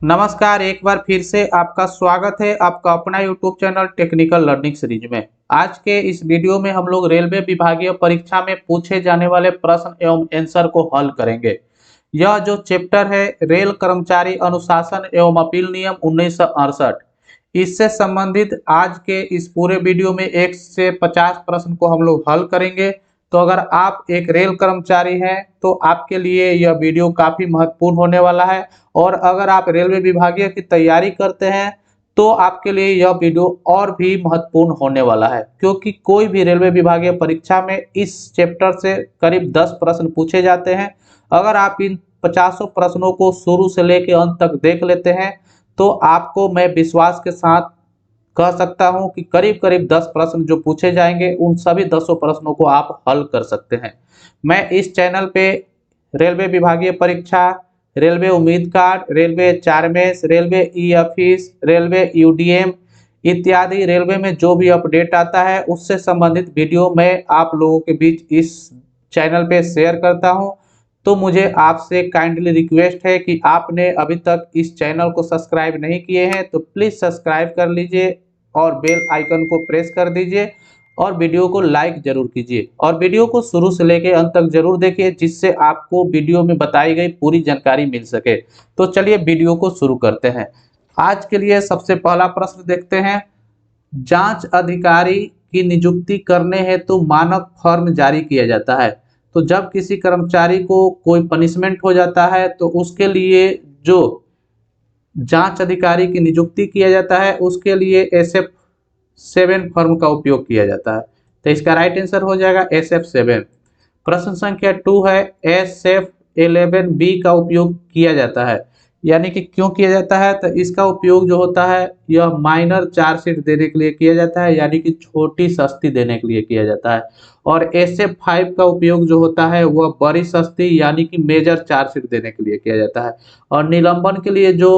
नमस्कार, एक बार फिर से आपका स्वागत है आपका अपना YouTube channel technical learning series में। आज के इस वीडियो में हम लोग रेलवे विभागीय परीक्षा में पूछे जाने वाले प्रश्न एवं आंसर को हल करेंगे। यह जो चैप्टर है रेल कर्मचारी अनुशासन एवं अपील नियम 1968, इससे संबंधित आज के इस पूरे वीडियो में 1 से 50 प्रश्न को हम लोग हल करेंगे। तो अगर आप एक रेल कर्मचारी हैं तो आपके लिए यह वीडियो काफी महत्वपूर्ण होने वाला है, और अगर आप रेलवे विभागीय की तैयारी करते हैं तो आपके लिए यह वीडियो और भी महत्वपूर्ण होने वाला है, क्योंकि कोई भी रेलवे विभागीय परीक्षा में इस चैप्टर से करीब 10 प्रश्न पूछे जाते हैं। अगर आप इन 50 प्रश्नों को शुरू से लेकर अंत तक देख लेते हैं तो आपको मैं विश्वास के साथ कह सकता हूं कि करीब करीब 10 प्रश्न जो पूछे जाएंगे उन सभी 10 प्रश्नों को आप हल कर सकते हैं। मैं इस चैनल पे रेलवे विभागीय परीक्षा, रेलवे उम्मीद कार्ड, रेलवे चारमेश, railway e office, railway UDM इत्यादि रेलवे में जो भी अपडेट आता है उससे संबंधित वीडियो मैं आप लोगों के बीच इस चैनल पे शेयर करता हूं। तो मुझे आपसे काइंडली रिक्वेस्ट है कि आपने अभी तक इस चैनल को सब्सक्राइब नहीं किए हैं तो प्लीज़ सब्सक्राइब कर लीजिए और बेल आइकन को प्रेस कर दीजिए और वीडियो को लाइक जरूर कीजिए और वीडियो को शुरू से लेकर अंत तक जरूर देखिए, जिससे आपको वीडियो में बताई गई पूरी जानकारी मिल सके। तो चलिए वीडियो को शुरू करते हैं। आज के लिए सबसे पहला प्रश्न देखते हैं। जांच अधिकारी की नियुक्ति करने हेतु मानक फॉर्म जारी किया जाता है। तो जब किसी कर्मचारी को कोई पनिशमेंट हो जाता है तो उसके लिए जो जांच अधिकारी की नियुक्ति किया जाता है उसके लिए SF7 फॉर्म का उपयोग किया जाता है। तो इसका राइट आंसर हो जाएगा SF7। प्रश्न संख्या 2 है, SF11B का उपयोग किया जाता है। यानी कि क्यों किया जाता है, तो इसका उपयोग जो होता है यह माइनर चार्जशीट देने के लिए किया जाता है, यानी कि छोटी सस्ती देने के लिए किया जाता है। और SF5 का उपयोग जो होता है वह बड़ी सस्ती यानी कि मेजर चार्जशीट देने के लिए किया जाता है। और निलंबन के लिए जो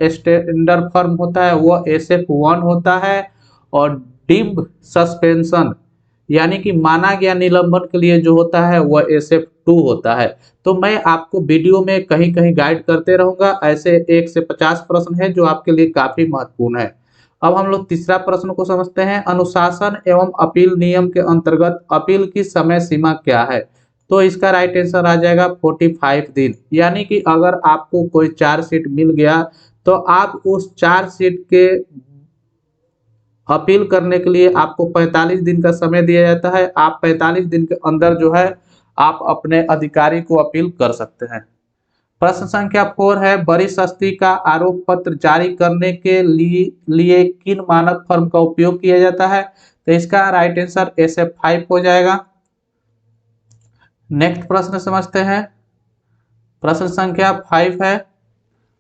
स्टैंडर्ड फॉर्म होता है वह SF1 होता है। और डीम्ड सस्पेंशन यानी कि माना गया निलंबन के लिए जो होता है वह SF2 होता है। तो मैं आपको वीडियो में कहीं कहीं गाइड करते रहूंगा। ऐसे 1 से 50 प्रश्न है जो आपके लिए काफी महत्वपूर्ण है। अब हम लोग तीसरा प्रश्न को समझते हैं। अनुशासन एवं अपील नियम के अंतर्गत अपील की समय सीमा क्या है? तो इसका राइट आंसर आ जाएगा 45 दिन। यानी कि अगर आपको कोई चार्जशीट मिल गया तो आप उस चार्जशीट के अपील करने के लिए आपको 45 दिन का समय दिया जाता है। आप 45 दिन के अंदर जो है आप अपने अधिकारी को अपील कर सकते हैं। प्रश्न संख्या 4 है, बड़ी सस्ती का आरोप पत्र जारी करने के लिए किन मानक फर्म का उपयोग किया जाता है? तो इसका राइट आंसर SF5 हो जाएगा। नेक्स्ट प्रश्न समझते हैं। प्रश्न संख्या 5 है,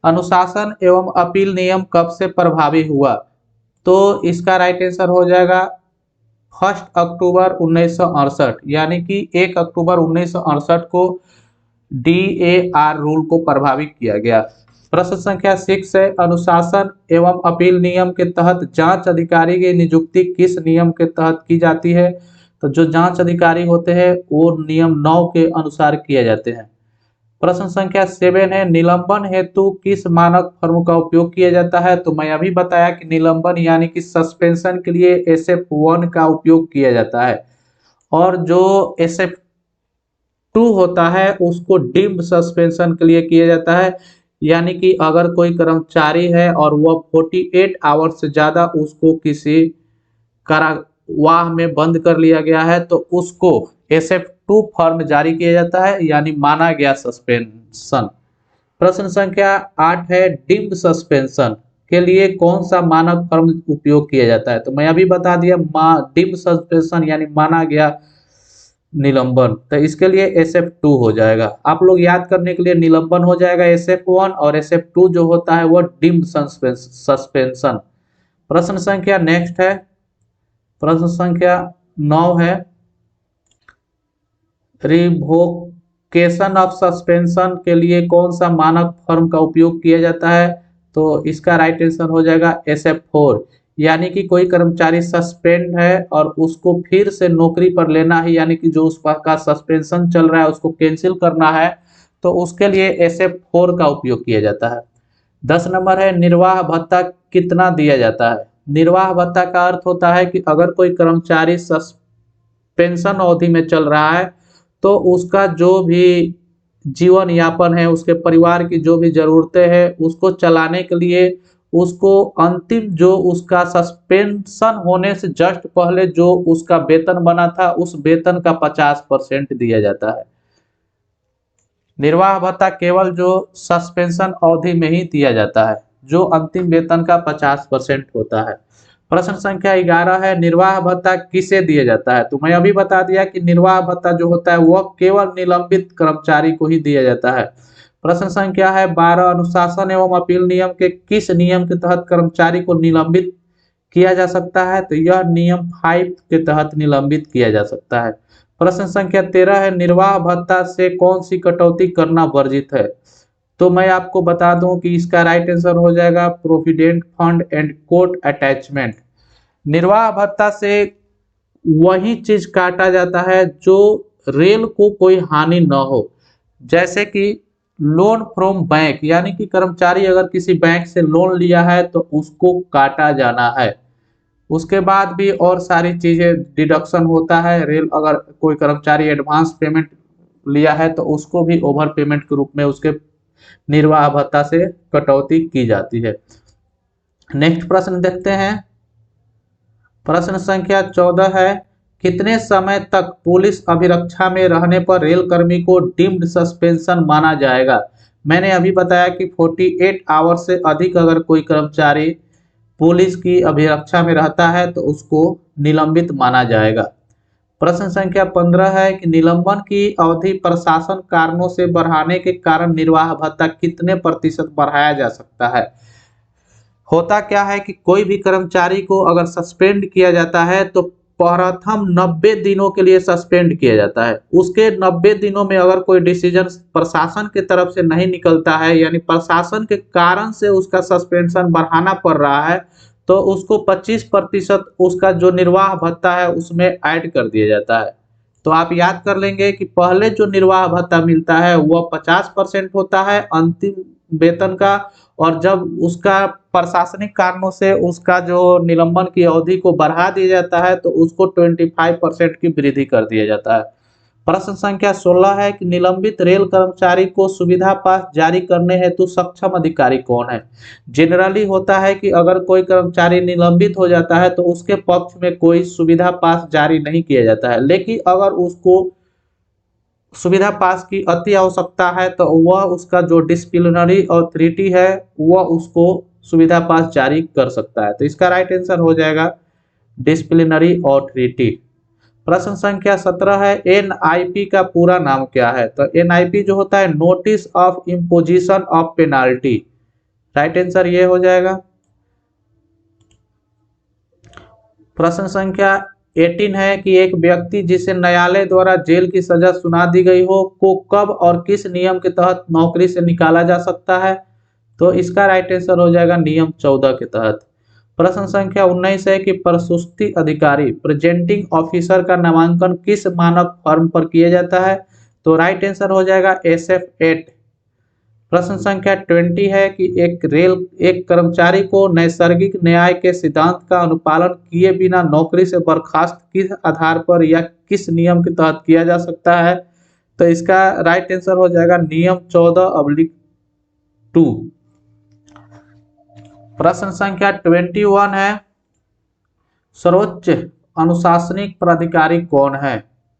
अनुशासन एवं अपील नियम कब से प्रभावी हुआ? तो इसका राइट आंसर हो जाएगा 1 अक्टूबर 1968, यानी कि 1 अक्टूबर 1968 को DAR रूल को प्रभावित किया गया। प्रश्न संख्या 6 है, अनुशासन एवं अपील नियम के तहत जांच अधिकारी की नियुक्ति किस नियम के तहत की जाती है? तो जो जांच अधिकारी होते हैं वो नियम 9 के अनुसार किए जाते हैं। प्रश्न संख्या 7 है, निलंबन हेतु किस मानक फर्म का उपयोग किया जाता है? तो मैं अभी बताया कि निलंबन यानी कि सस्पेंशन के लिए SF1 का उपयोग किया जाता है। और जो SF2 होता है उसको डीम्ड सस्पेंशन के लिए किया जाता है। यानी कि अगर कोई कर्मचारी है और वह 48 आवर्स से ज्यादा उसको किसी कारावाह में बंद कर लिया गया है तो उसको SF2 फॉर्म जारी किया जाता है, यानी माना गया सस्पेंशन। प्रश्न संख्या 8 है, डीम्ड सस्पेंशन के लिए कौन सा मानक फॉर्म उपयोग किया जाता है? तो मैं अभी बता दिया डीम्ड सस्पेंशन यानी माना गया निलंबन। तो इसके लिए SF2 हो जाएगा। आप लोग याद करने के लिए निलंबन हो जाएगा SF1 और SF2 जो होता है वह डीम्ड सस्पेंशन। प्रश्न संख्या नेक्स्ट है, प्रश्न संख्या 9 है, रिवोकेशन ऑफ सस्पेंशन के लिए कौन सा मानक फर्म का उपयोग किया जाता है? तो इसका राइट आंसर हो जाएगा SF4। यानी कि कोई कर्मचारी सस्पेंड है और उसको फिर से नौकरी पर लेना है, यानी कि जो उसका सस्पेंशन चल रहा है उसको कैंसिल करना है, तो उसके लिए SF4 का उपयोग किया जाता है। 10 नंबर है निर्वाह भत्ता कितना दिया जाता है। निर्वाह भत्ता का अर्थ होता है कि अगर कोई कर्मचारी सस्पेंशन अवधि में चल रहा है तो उसका जो भी जीवन यापन है, उसके परिवार की जो भी जरूरतें हैं उसको चलाने के लिए उसको अंतिम जो उसका सस्पेंशन होने से जस्ट पहले जो उसका वेतन बना था उस वेतन का 50% दिया जाता है। निर्वाह भत्ता केवल जो सस्पेंशन अवधि में ही दिया जाता है, जो अंतिम वेतन का 50% होता है। प्रश्न संख्या 11 है निर्वाह भत्ता किसे दिया जाता है। तो मैं अभी बता दिया कि निर्वाह भत्ता जो होता है वह केवल निलंबित कर्मचारी को ही दिया जाता है। प्रश्न संख्या है 12 अनुशासन एवं अपील नियम के किस नियम के तहत कर्मचारी को निलंबित किया जा सकता है। तो यह नियम 5 के तहत निलंबित किया जा सकता है। प्रश्न संख्या 13 है निर्वाह भत्ता से कौन सी कटौती करना वर्जित है। तो मैं आपको बता दूं कि इसका राइट आंसर हो जाएगा provident fund and court attachment. निर्वाह भत्ता से वही चीज काटा जाता है जो रेल को कोई हानि न हो, जैसे कि लोन फ्रॉम बैंक, यानी कि कर्मचारी अगर किसी बैंक से लोन लिया है तो उसको काटा जाना है। उसके बाद भी और सारी चीजें डिडक्शन होता है। रेल अगर कोई कर्मचारी एडवांस पेमेंट लिया है तो उसको भी ओवर पेमेंट के रूप में उसके निर्वाह भत्ता से कटौती की जाती है। नेक्स्ट प्रश्न देखते हैं। प्रश्न संख्या 14 है कितने समय तक पुलिस अभिरक्षा में रहने पर रेल कर्मी को डीम्ड सस्पेंशन माना जाएगा। मैंने अभी बताया कि 48 आवर से अधिक अगर कोई कर्मचारी पुलिस की अभिरक्षा में रहता है तो उसको निलंबित माना जाएगा। प्रश्न संख्या 15 है कि निलंबन की अवधि प्रशासन कारणों से बढ़ाने के कारण निर्वाह भत्ता कितने प्रतिशत बढ़ाया जा सकता है। होता क्या है कि कोई भी कर्मचारी को अगर सस्पेंड किया जाता है तो प्रथम 90 दिनों के लिए सस्पेंड किया जाता है। उसके 90 दिनों में अगर कोई डिसीजन प्रशासन की तरफ से नहीं निकलता है, यानी प्रशासन के कारण से उसका सस्पेंशन बढ़ाना पड़ रहा है, तो उसको 25% उसका जो निर्वाह भत्ता है उसमें ऐड कर दिया जाता है। तो आप याद कर लेंगे कि पहले जो निर्वाह भत्ता मिलता है वह 50% होता है अंतिम वेतन का, और जब उसका प्रशासनिक कारणों से उसका जो निलंबन की अवधि को बढ़ा दिया जाता है तो उसको 25% की वृद्धि कर दिया जाता है। प्रश्न संख्या 16 है कि निलंबित रेल कर्मचारी को सुविधा पास जारी करने हेतु सक्षम अधिकारी कौन है। जनरली होता है कि अगर कोई कर्मचारी निलंबित हो जाता है तो उसके पक्ष में कोई सुविधा पास जारी नहीं किया जाता है, लेकिन अगर उसको सुविधा पास की अति आवश्यकता है तो वह उसका जो डिसिप्लिनरी अथॉरिटी है वह उसको सुविधा पास जारी कर सकता है। तो इसका राइट आंसर हो जाएगा डिसिप्लिनरी अथॉरिटी। प्रश्न संख्या 17 है एनआईपी का पूरा नाम क्या है। तो एनआईपी जो होता है notice of imposition of penalty. Right answer ये हो जाएगा। प्रश्न संख्या 18 है कि एक व्यक्ति जिसे न्यायालय द्वारा जेल की सजा सुना दी गई हो को कब और किस नियम के तहत नौकरी से निकाला जा सकता है। तो इसका राइट आंसर हो जाएगा नियम 14 के तहत। प्रश्न संख्या 19 है कि प्रसूति अधिकारी प्रेजेंटिंग ऑफिसर का नामांकन किस मानक फर्म पर किया जाता है। तो राइट आंसर हो जाएगा SF8। प्रश्न संख्या 20 है कि एक कर्मचारी को नैसर्गिक न्याय के सिद्धांत का अनुपालन किए बिना नौकरी से बर्खास्त किस आधार पर या किस नियम के तहत किया जा सकता है। तो इसका राइट आंसर हो जाएगा नियम 14/2। प्रश्न संख्या 21 है सर्वोच्च अनुशासनिक प्राधिकारी कौन है।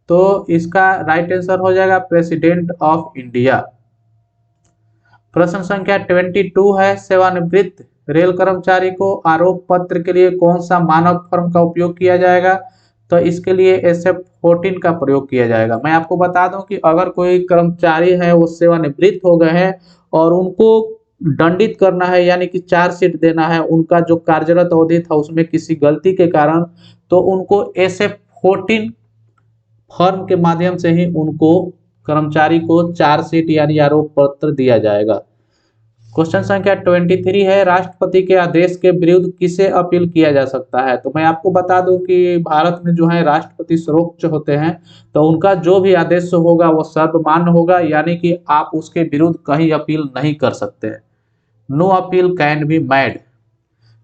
तो इसका राइट आंसर हो जाएगा प्रेसिडेंट ऑफ इंडिया। प्रश्न संख्या 22 है सेवानिवृत्त रेल कर्मचारी को आरोप पत्र के लिए कौन सा मानक फर्म का उपयोग किया जाएगा। तो इसके लिए SF14 का प्रयोग किया जाएगा। मैं आपको बता दूं कि अगर कोई कर्मचारी है वो सेवानिवृत्त हो गए हैं और उनको दंडित करना है, यानी कि चार्जशीट देना है उनका जो कार्यरत अवधि था उसमें किसी गलती के कारण, तो उनको SF14 फर्म के माध्यम से ही उनको कर्मचारी को चार्जशीट यानी आरोप पत्र दिया जाएगा। क्वेश्चन संख्या 23 है राष्ट्रपति के आदेश के विरुद्ध किसे अपील किया जा सकता है। तो मैं आपको बता दूं कि भारत में जो है राष्ट्रपति सर्वोच्च होते हैं, तो उनका जो भी आदेश होगा वो सर्वमान्य होगा, यानी कि आप उसके विरुद्ध कहीं अपील नहीं कर सकते हैं। No appeal can be made.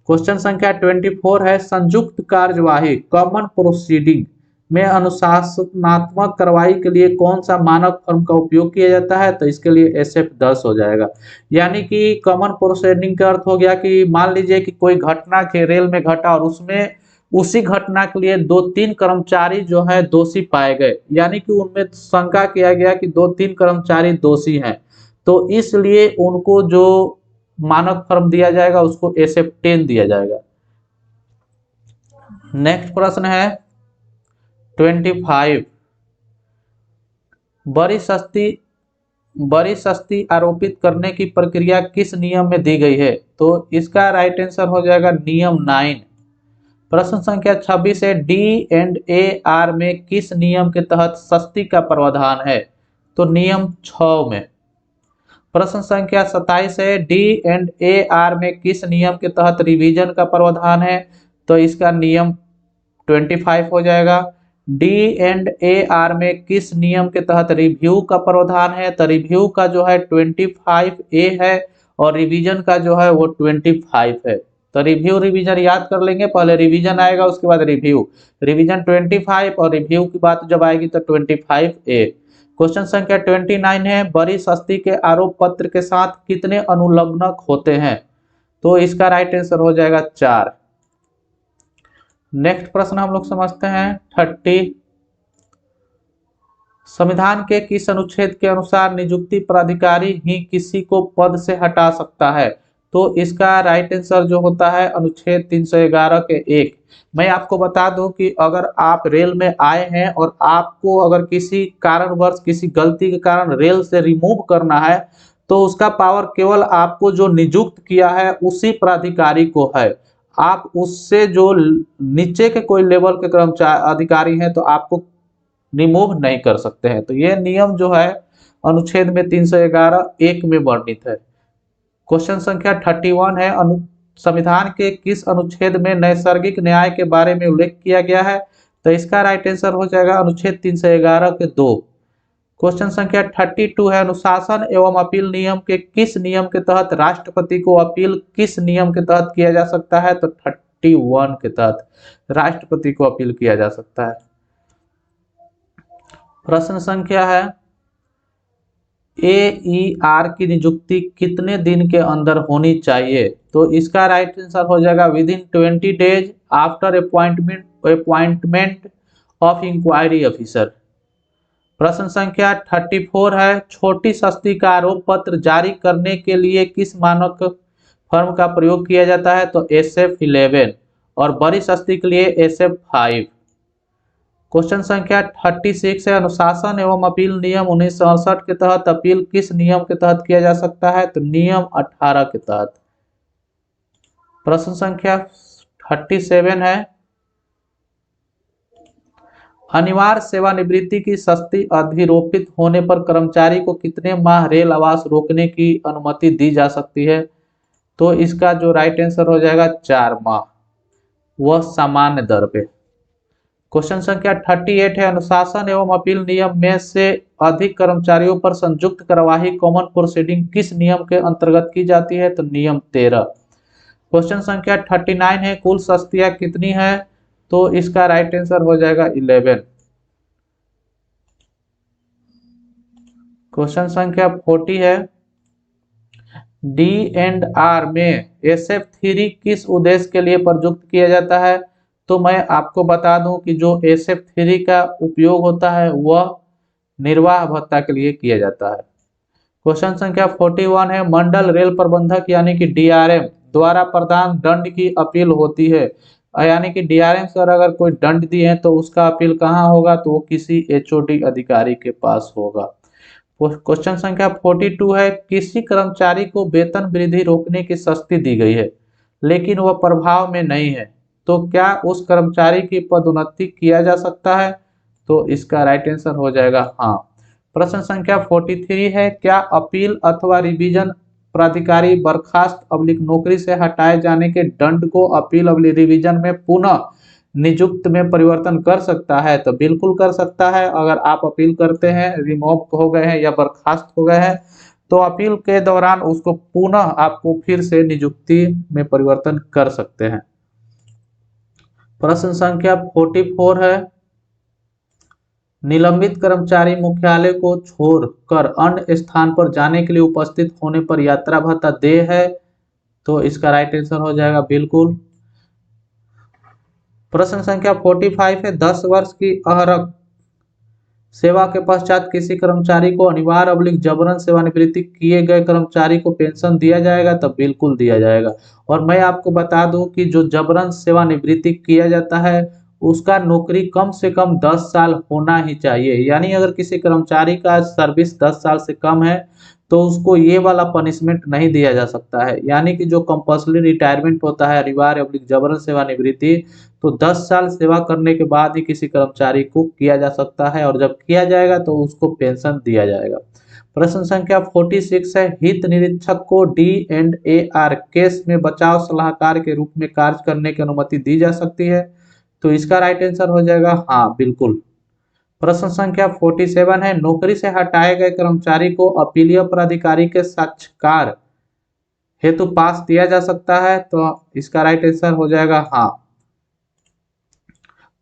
Question संख्या 24 है, संयुक्त कार्यवाही कॉमन प्रोसीडिंग में अनुशासनात्मक कार्रवाई के लिए कौन सा मानक फॉर्म का उपयोग किया जाता है? तो इसके लिए SF 10 हो जाएगा। यानी कि कॉमन प्रोसीडिंग का अर्थ हो गया कि मान लीजिए कि कोई घटना के रेल में घटा और उसमें उसी घटना के लिए 2-3 कर्मचारी जो है दोषी पाए गए, यानी कि उनमें शंका किया गया कि 2-3 कर्मचारी दोषी हैं, तो इसलिए उनको जो मानक फॉर्म दिया जाएगा उसको SF 10 दिया जाएगा। नेक्स्ट प्रश्न है 25, बड़ी सस्ती आरोपित करने की प्रक्रिया किस नियम में दी गई है? तो इसका राइट आंसर हो जाएगा नियम 9। प्रश्न संख्या 26 है, D&AR में किस नियम के तहत सस्ती का प्रावधान है? तो नियम 6 में। प्रश्न संख्या 27 है, D&AR में किस नियम के तहत रिवीजन का प्रावधान है? तो इसका नियम 25 हो जाएगा। D&AR में किस नियम के तहत रिव्यू का प्रावधान है? तो रिव्यू का जो है 25A है और रिवीजन का जो है वो 25 है। तो रिव्यू रिवीजन याद कर लेंगे, पहले रिवीजन आएगा उसके बाद रिव्यू। रिवीजन 25 और रिव्यू की बात जब आएगी तो 25A। क्वेश्चन संख्या 29 है, बड़ी सस्ती के आरोप पत्र के साथ कितने अनुलग्नक होते हैं? तो इसका राइट आंसर हो जाएगा 4। नेक्स्ट प्रश्न हम लोग समझते हैं 30, संविधान के किस अनुच्छेद के अनुसार नियुक्ति प्राधिकारी ही किसी को पद से हटा सकता है? तो इसका राइट आंसर जो होता है अनुच्छेद 311 के 1। मैं आपको बता दूं कि अगर आप रेल में आए हैं और आपको अगर किसी कारणवश किसी गलती के कारण रेल से रिमूव करना है तो उसका पावर केवल आपको जो नियुक्त किया है उसी प्राधिकारी को है। आप उससे जो नीचे के कोई लेवल के कर्मचारी अधिकारी हैं तो आपको रिमूव नहीं कर सकते हैं। तो ये नियम जो है अनुच्छेद में 311(1) में वर्णित है। क्वेश्चन संख्या 31 है, संविधान के किस अनुच्छेद में नैसर्गिक न्याय के बारे में उल्लेख किया गया है? तो इसका राइट आंसर हो जाएगा अनुच्छेद 311 के 2। क्वेश्चन संख्या 32 है, अनुशासन एवं अपील नियम के किस नियम के तहत राष्ट्रपति को अपील किस नियम के तहत किया जा सकता है? तो 31 के तहत राष्ट्रपति को अपील किया जा सकता है। प्रश्न संख्या है, AER की नियुक्ति कितने दिन के अंदर होनी चाहिए? तो इसका राइट आंसर हो जाएगा within 20 days after appointment of inquiry officer. प्रश्न संख्या 34 है, छोटी सस्ती का आरोप पत्र जारी करने के लिए किस मानक फर्म का प्रयोग किया जाता है? तो SF 11 और बड़ी सस्ती के लिए SF 5। क्वेश्चन संख्या 36 है, अनुशासन एवं अपील नियम 1968 के तहत अपील किस नियम के तहत किया जा सकता है? तो नियम 18 के तहत। प्रश्न संख्या 37 है, अनिवार्य सेवानिवृत्ति की सस्ती अधिरोपित होने पर कर्मचारी को कितने माह रेल आवास रोकने की अनुमति दी जा सकती है? तो इसका जो राइट आंसर हो जाएगा 4 माह, वह सामान्य दर पे। क्वेश्चन संख्या 38 है, अनुशासन एवं अपील नियम में से अधिक कर्मचारियों पर संयुक्त कार्यवाही कॉमन प्रोसीडिंग किस नियम के अंतर्गत की जाती है? तो नियम 13। क्वेश्चन संख्या 39 है, कुल सस्तियां कितनी है? तो इसका राइट आंसर हो जाएगा 11। क्वेश्चन संख्या 40 है, D&R में SF 3 किस उद्देश्य के लिए प्रयुक्त किया जाता है? तो मैं आपको बता दूं कि जो SF 3 का उपयोग होता है वह निर्वाह भत्ता के लिए किया जाता है। क्वेश्चन संख्या 41 है, मंडल रेल प्रबंधक यानी कि DRM द्वारा प्रदान दंड की अपील होती है, यानी कि DRM सर अगर कोई दंड दिए हैं तो उसका अपील कहाँ होगा? तो वो किसी HOD अधिकारी के पास होगा। क्वेश्चन संख्या 42 है, किसी कर्मचारी को वेतन वृद्धि रोकने की सस्ती दी गई है लेकिन वह प्रभाव में नहीं है, तो क्या उस कर्मचारी की पदोन्नति किया जा सकता है? तो इसका राइट आंसर हो जाएगा हाँ। प्रश्न संख्या 43 है, क्या अपील अथवा रिवीजन प्राधिकारी बर्खास्त अवलिक नौकरी से हटाए जाने के दंड को अपील अवलिक रिवीजन में पुनः नियुक्त में परिवर्तन कर सकता है? तो बिल्कुल कर सकता है। अगर आप अपील करते हैं, रिमूव हो गए हैं या बर्खास्त हो गए हैं तो अपील के दौरान उसको पुनः आपको फिर से नियुक्ति में परिवर्तन कर सकते हैं। प्रश्न संख्या 44 है, निलंबित कर्मचारी मुख्यालय को छोड़कर अन्य स्थान पर जाने के लिए उपस्थित होने पर यात्रा भत्ता देय है। तो इसका राइट आंसर हो जाएगा बिल्कुल। प्रश्न संख्या 45 है, 10 वर्ष की अहरक सेवा के पश्चात किसी कर्मचारी को अनिवार्य अवलिक जबरन सेवानिवृत्ति किए गए कर्मचारी को पेंशन दिया जाएगा? तब बिल्कुल दिया जाएगा। और मैं आपको बता दूं कि जो जबरन सेवानिवृत्ति किया जाता है उसका नौकरी कम से कम 10 साल होना ही चाहिए। यानी अगर किसी कर्मचारी का सर्विस 10 साल से कम है तो उसको ये वाला पनिशमेंट नहीं दिया जा सकता है। यानी कि जो कंपल्सरी रिटायरमेंट होता है, अनिवार्य अवलिक जबरन सेवानिवृत्ति, तो 10 साल सेवा करने के बाद ही किसी कर्मचारी को किया जा सकता है, और जब किया जाएगा तो उसको पेंशन दिया जाएगा। प्रश्न संख्या 46 है, हित निरीक्षक को D&AR केस में बचाव सलाहकार के रूप में कार्य करने की अनुमति दी जा सकती है? तो इसका राइट आंसर हो जाएगा हाँ, बिल्कुल। प्रश्न संख्या 47 है, नौकरी से हटाए गए कर्मचारी को अपीलीय प्राधिकारी के साक्षात्कार हेतु पास दिया जा सकता है? तो इसका राइट आंसर हो जाएगा हाँ।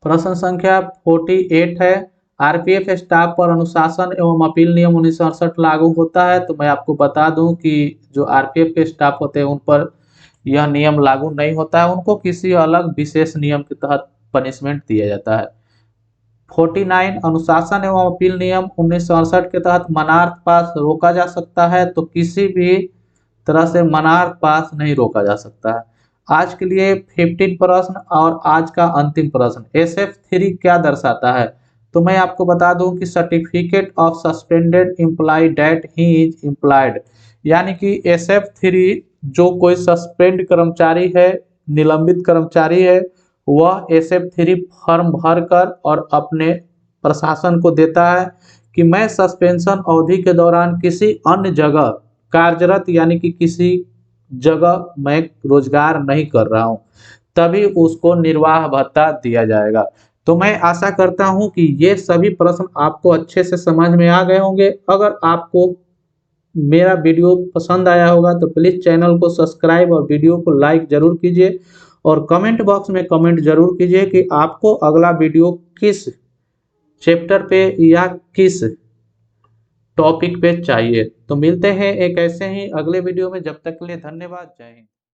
प्रश्न संख्या 48 है, आरपीएफ स्टाफ पर अनुशासन एवं अपील नियम 1968 लागू होता है? तो मैं आपको बता दूं कि जो आरपीएफ के स्टाफ होते हैं उन पर यह नियम लागू नहीं होता है, उनको किसी अलग विशेष नियम के तहत पनिशमेंट दिया जाता है। 49, अनुशासन एवं अपील नियम 1968 के तहत मनार्थ पास रोका जा सकता है? तो किसी भी तरह से मनार्थ पास नहीं रोका जा सकता है। आज के लिए 15 प्रश्न और आज का अंतिम प्रश्न, SF3 क्या दर्शाता है? तो मैं आपको बता दूं कि certificate of suspended employee that he is employed, यानी कि SF3 जो कोई सस्पेंड कर्मचारी है, निलंबित कर्मचारी है, वह SF3 फॉर्म भरकर और अपने प्रशासन को देता है कि मैं सस्पेंशन अवधि के दौरान किसी अन्य जगह कार्यरत, यानी कि किसी जगह मैं रोजगार नहीं कर रहा हूं, तभी उसको निर्वाह भत्ता दिया जाएगा। तो मैं आशा करता हूं कि ये सभी प्रश्न आपको अच्छे से समझ में आ गए होंगे। अगर आपको मेरा वीडियो पसंद आया होगा तो प्लीज चैनल को सब्सक्राइब और वीडियो को लाइक जरूर कीजिए, और कमेंट बॉक्स में कमेंट जरूर कीजिए कि आपको अगला वीडियो किस चैप्टर पे या किस टॉपिक पे चाहिए। तो मिलते हैं एक ऐसे ही अगले वीडियो में, जब तक के लिए धन्यवाद, जय हिंद।